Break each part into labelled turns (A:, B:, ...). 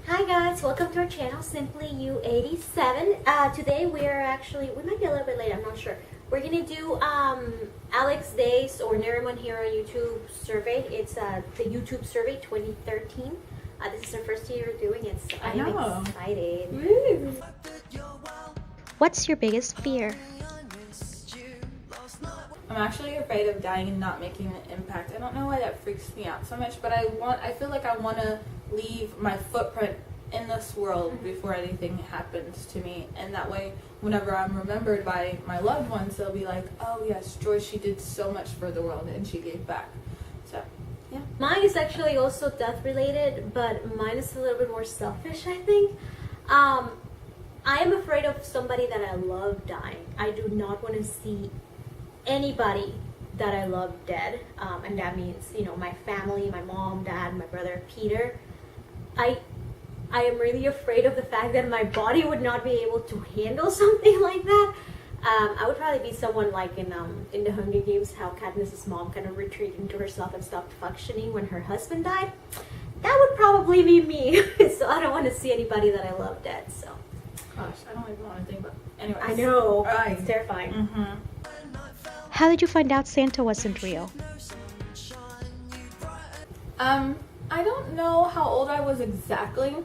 A: Hi guys, welcome to our channel, Simply You87. Today we might be a little bit late, I'm not sure. We're gonna do Alex Day's or Nerimon here on YouTube survey. It's the YouTube survey 2013. This is our first year doing it, so I'm excited. Woo.
B: What's your biggest fear?
C: I'm actually afraid of dying and not making an impact. I don't know why that freaks me out so much, but I feel like I want to leave my footprint in this world before anything happens to me, and that way whenever I'm remembered by my loved ones, they'll be like, oh yes, Joyce, she did so much for the world and she gave back. So yeah,
A: mine is actually also death related, but mine is a little bit more selfish, I think. I am afraid of somebody that I love dying. I do not want to see anybody that I love dead, and that means, you know, my family, my mom, dad, my brother, Peter. I am really afraid of the fact that my body would not be able to handle something like that. I would probably be someone like in the Hunger Games, how Katniss's mom kind of retreated into herself and stopped functioning when her husband died. That would probably be me. So I don't want to see anybody that I love dead. So,
C: gosh, I don't even want to think about it. Anyways,
A: I know,
C: right.
A: It's terrifying.
B: How did you find out Santa wasn't real?
C: I don't know how old I was exactly.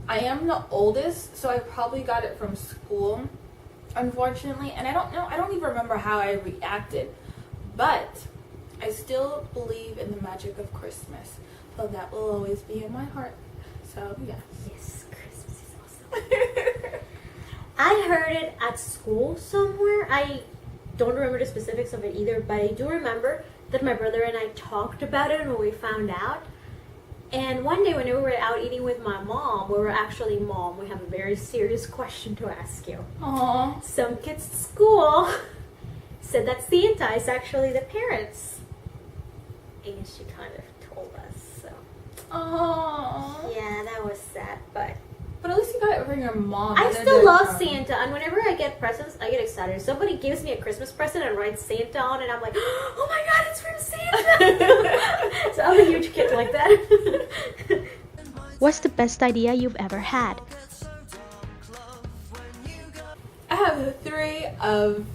C: I am the oldest, so I probably got it from school, unfortunately, and I don't even remember how I reacted, but I still believe in the magic of Christmas, so that will always be in my heart. So yes.
A: Yes, Christmas is awesome. I heard it at school somewhere. I don't remember the specifics of it either, but I do remember that my brother and I talked about it when we found out. And one day when we were out eating with my mom, we have a very serious question to ask you.
C: Aww.
A: Some kids at school said that Santa is actually the parents. And she kind of told us, so.
C: Aww.
A: Yeah, that was sad, but
C: at least you got it from your mom.
A: I still love Santa, and whenever I get presents, I get excited. If somebody gives me a Christmas present and writes Santa on it, I'm like, oh my god, it's from Santa! So I'm a huge kid like that.
B: What's the best idea you've ever had?
C: I have 3 of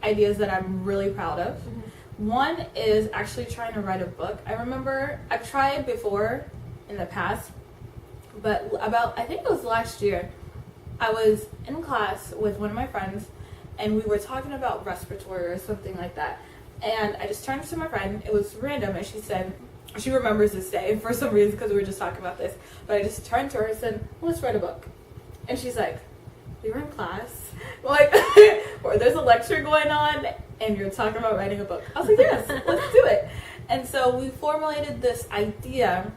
C: ideas that I'm really proud of. One is actually trying to write a book. I remember I've tried before in the past, but I think it was last year, I was in class with one of my friends and we were talking about respiratory or something like that, and I just turned to my friend, it was random, and she said, she remembers this day for some reason because we were just talking about this, but I just turned to her and said, let's write a book. And she's like, we were in class, like, or there's a lecture going on and you're talking about writing a book. I was like, yes, let's do it. And so we formulated this idea,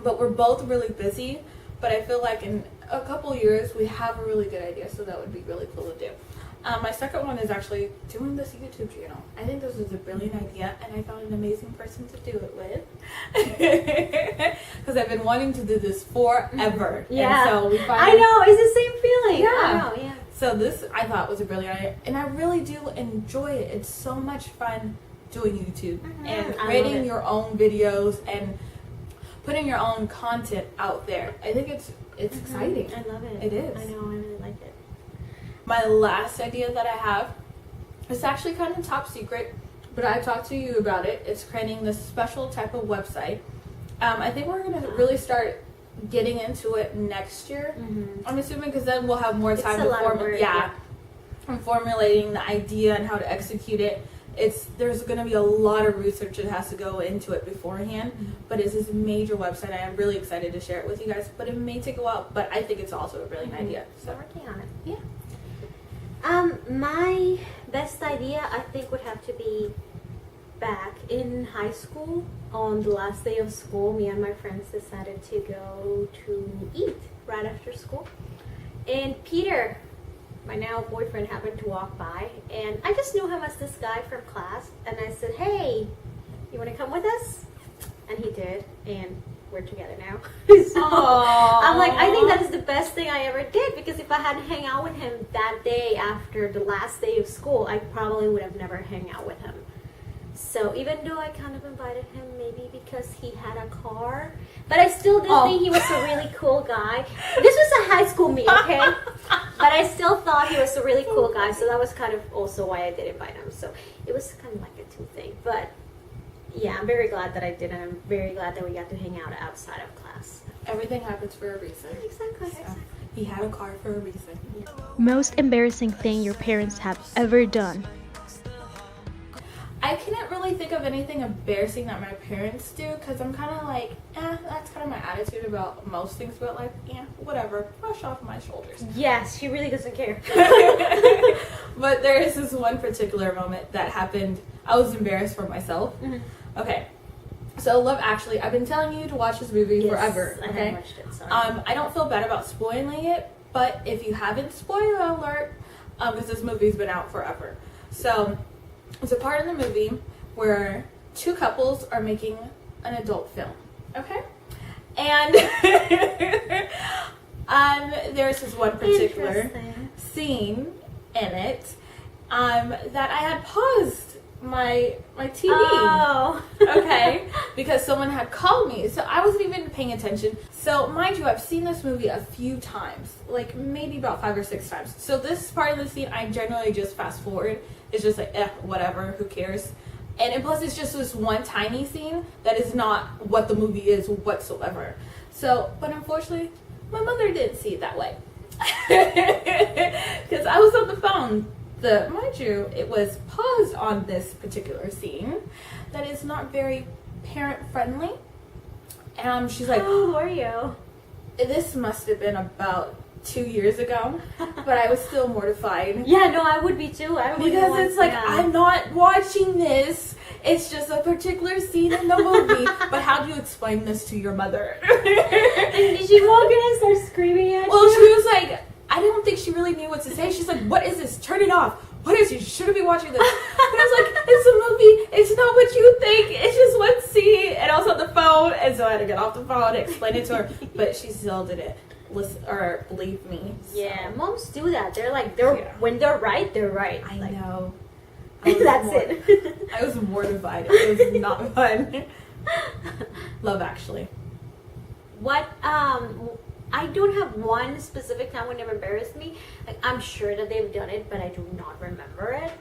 C: but we're both really busy, but I feel like in a couple years we have a really good idea, so that would be really cool to do. My second one is actually doing this YouTube channel. I think this is a brilliant idea, and I found an amazing person to do it with. Because I've been wanting to do this forever.
A: Yeah,
C: and so we
A: I know, it's the same feeling.
C: Yeah.
A: I know, yeah.
C: So this I thought was a brilliant idea, and I really do enjoy it. It's so much fun doing YouTube and creating your own videos and putting your own content out there. I think it's exciting.
A: I love it.
C: It is.
A: I know, I really like it.
C: My last idea that I have is actually kind of top secret, but I talked to you about it. It's creating this special type of website. I think we're going to really start getting into it next year. I'm assuming, because then we'll have more time to formulate. And formulating the idea and how to execute it. There's going to be a lot of research that has to go into it beforehand, but it's this major website. I am really excited to share it with you guys, but it may take a while, but I think it's also a brilliant idea.
A: So working on it.
C: Yeah.
A: My best idea, I think, would have to be back in high school. On the last day of school, me and my friends decided to go to eat right after school, and Peter, my now boyfriend, happened to walk by, and I just knew him as this guy from class, and I said, hey, you want to come with us? And he did, and we're together now. So I'm like, I think that is the best thing I ever did, because if I hadn't hang out with him that day after the last day of school, I probably would have never hung out with him. So even though I kind of invited him, maybe because he had a car, but I still did think he was a really cool guy. This was a high school me, okay? But I still thought he was a really cool guy, so that was kind of also why I did invite him. So it was kind of like a two thing. But yeah, I'm very glad that I did, and I'm very glad that we got to hang out outside of class.
C: Everything happens for a reason.
A: Exactly.
C: So, he had a car for a reason.
A: Yeah.
B: Most embarrassing thing your parents have ever done?
C: I couldn't really think of anything embarrassing that my parents do because I'm kind of like, that's kind of my attitude about most things about life. Whatever, brush off my shoulders.
A: Yes, she really doesn't care.
C: But there is this one particular moment that happened. I was embarrassed for myself.
A: Mm-hmm.
C: Okay, so Love Actually, I've been telling you to watch this movie forever.
A: I
C: Okay,
A: haven't watched it. Sorry.
C: I don't feel bad about spoiling it, but if you haven't, spoiler alert, because this movie's been out forever. So it's a part of the movie where two couples are making an adult film. Okay, and there's this one particular scene in it that I had paused my TV.
A: Oh.
C: Okay, because someone had called me, so I wasn't even paying attention. So mind you, I've seen this movie a few times, like maybe about 5 or 6 times. So this part of the scene I generally just fast forward. It's just like, whatever, who cares? And plus it's just this one tiny scene that is not what the movie is whatsoever. So, but unfortunately, my mother didn't see it that way. Because I was on the phone. Mind you, it was paused on this particular scene that is not very parent friendly. And she's like,
A: How old were you?
C: this must have been about 2 years ago, but I was still mortified.
A: Yeah, no, I would be too. I would
C: Because it's like, I'm not watching this. It's just a particular scene in the movie. But how do you explain this to your mother?
A: And did she walk in and start screaming at
C: Well,
A: you?
C: she was like, I don't think she really knew what to say. She's like, what is this? Turn it off. What is it? You shouldn't be watching this. But I was like, it's a movie. It's not what you think. It's just one scene. And I was on the phone. And so I had to get off the phone and explain it to her. But she still didn't listen or believe me. So.
A: Yeah, moms do that. They're like, when they're right, they're right.
C: I
A: Like,
C: know.
A: That's it.
C: I was mortified. It was not fun. Love Actually.
A: What, I don't have one specific time when they've embarrassed me. Like, I'm sure that they've done it, but I do not remember it.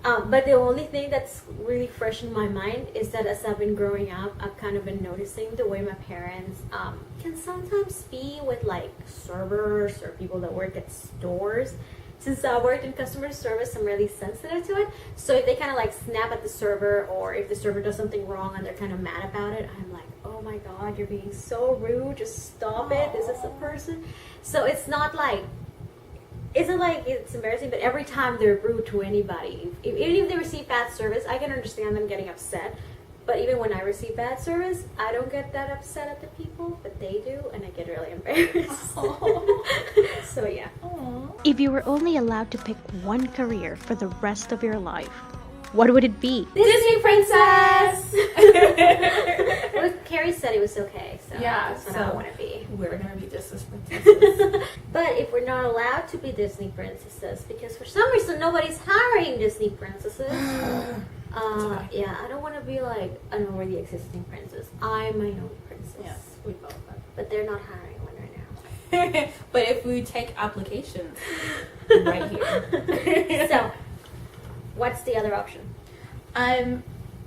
A: But the only thing that's really fresh in my mind is that as I've been growing up, I've kind of been noticing the way my parents can sometimes be with like servers or people that work at stores. Since I worked in customer service, I'm really sensitive to it. So if they kind of like snap at the server, or if the server does something wrong and they're kind of mad about it, I'm like, oh my god, you're being so rude. Just stop it. This is a person. So it's not like it's embarrassing, but every time they're rude to anybody, even if they receive bad service, I can understand them getting upset. But even when I receive bad service, I don't get that upset at the people, but they do, and I get really embarrassed. So yeah.
B: If you were only allowed to pick one career for the rest of your life, what would it be?
A: Disney princess! Well, Carrie said it was okay, so
C: Yeah,
A: that's what
C: so
A: I want to be.
C: We're gonna be Disney princesses.
A: But if we're not allowed to be Disney princesses, because for some reason nobody's hiring Disney princesses, yeah, I don't want to be like an already existing princess. I'm my own princess.
C: Yes, we both are.
A: But they're not hiring one right now.
C: But if we take applications right here.
A: So, what's the other option?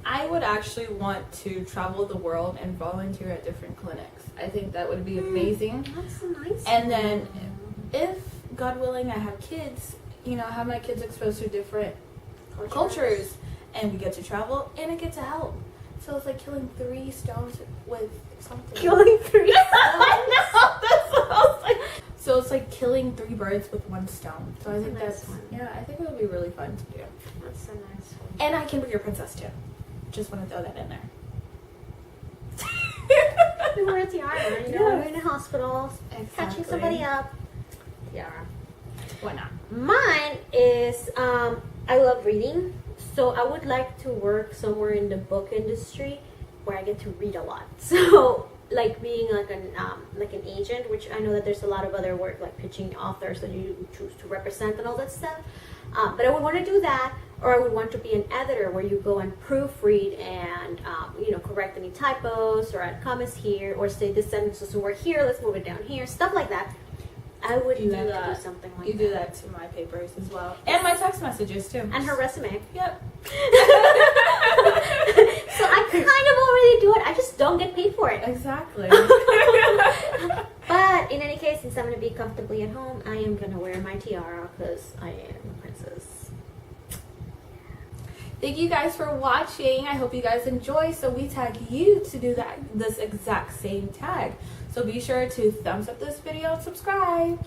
C: I would actually want to travel the world and volunteer at different clinics. I think that would be amazing.
A: That's a nice
C: And then, if God willing, I have kids, have my kids exposed to different cultures, and we get to travel, and I get to help. So it's like killing 3 stones with something.
A: Killing 3.
C: I know, that's what I was like. So it's like killing 3 birds with 1 stone. So I think
A: That's a nice
C: that's,
A: one.
C: yeah, I think it would be really fun to do.
A: That's a nice one.
C: And I can be your princess too. Just want to throw that in there.
A: You wear a tiara, you're in a hospital, catching somebody up. Tiara.
C: Why not?
A: Mine is, I love reading, so I would like to work somewhere in the book industry where I get to read a lot. So, like being like an agent, which I know that there's a lot of other work like pitching authors that you choose to represent and all that stuff. But I would want to do that, Or I would want to be an editor where you go and proofread and correct any typos or add comments here, or say this sentence doesn't work here, let's move it down here, stuff like that. I would love to do something like that.
C: You do that to my papers as well, and my text messages too,
A: and her resume.
C: Yep.
A: So I kind of already do it. I just don't get paid for it.
C: Exactly.
A: But in any case, since I'm going to be comfortably at home, I am going to wear my tiara because I am a princess.
C: Thank you guys for watching. I hope you guys enjoy. So we tag you to do this exact same tag. So be sure to thumbs up this video and subscribe.